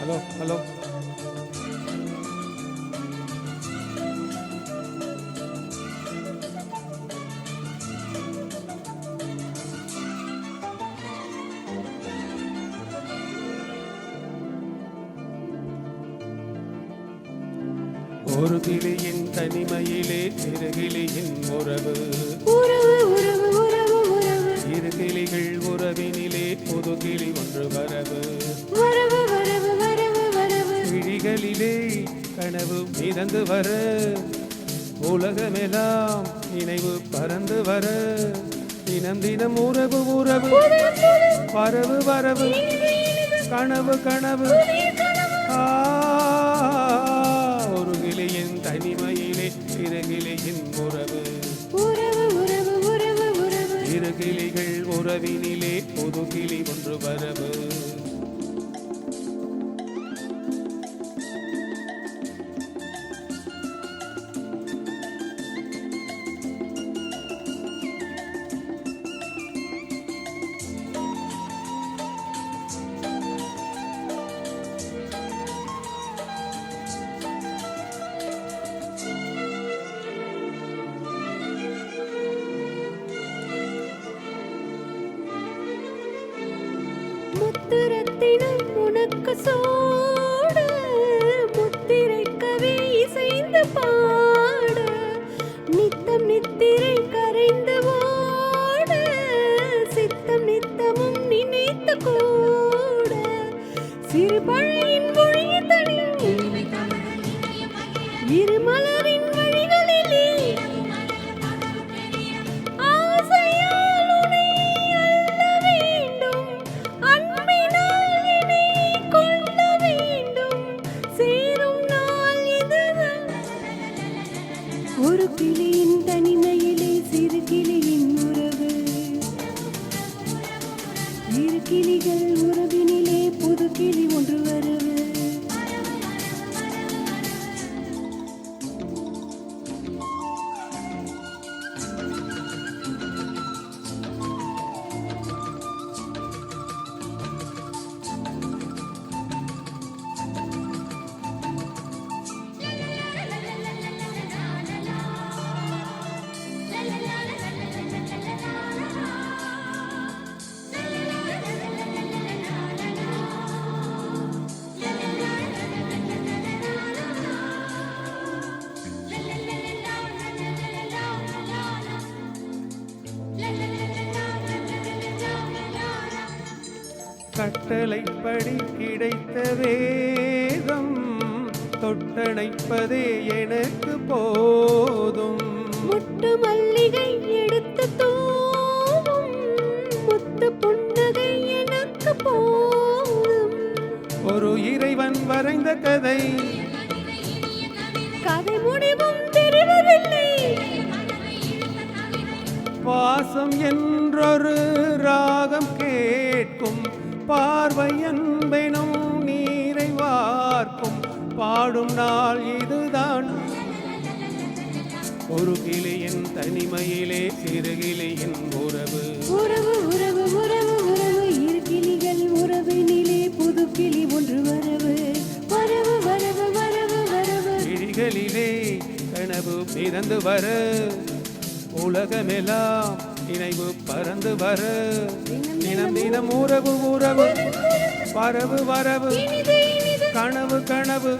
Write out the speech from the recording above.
Hello hello. ஒரு கிளியின் தனிமையிலே சிறு கிளியின் உறவு, இரு கிளிகள் உறவினிலே புது கிளி ஒன்று வரவு. கிளிகளிலே கனவு மிதந்து வர, உலகமெல்லாம் நினைவு பறந்து வர, தினம் தினம் உறவு உறவு, வரவு வரவு, கனவு கனவு. ஒரு கிளியின் தனிமையிலே இரு கிளியின் உறவு, இரு கிளிகள் உறவினிலே புது கிளி ஒன்று வரவு. முத்துரத்தினம் உனக்கு சோட, முத்திரைக்கவே இசைந்து பாட, நித்தம் நித்திரை கரைந்து ஓட, சித்தம் நித்தமும் நினைத்து கூட, சிறு பழையின் மொழிய தனி இரு மலரின் வழிகளிலே ஒரு கிளியின் தனிமையிலே சிறு கிளியின் உறவு, இரு கிளிகள் உறவினிலே புது கிளி ஒன்று வரவு. கட்டளைப்படி கிடைத்த வேதம் தொட்டணைப்பதே எனக்கு போதும். முட்டு மல்லிகை எடுத்து தூவும் முத்து புன்னகை எனக்கு போதும். ஒரு இறைவன் வரைந்த கதை, கதை முடிவும் தெரிவதில்லை. பாசம் என்றொரு ராகம் கேட்கும், பார்வை என்பெனும் நீரை வார்க்கும், பாடும் நாள் இதுதான். ஒரு கிளியின் தனிமையிலே சிறு கிளியின் உறவு, உறவு உறவு உறவு உறவு, இரு கிளிகள் உறவினிலே புது கிளி ஒன்று வரவு. வரவு வரவு வரவு வரவு, கிளிகளிலே கனவு மிதந்து வர, உலகமெல்லாம் நினைவு பறந்து வர, தினம் தினம் உறவு உறவு, வரவு வரவு, கனவு கனவு.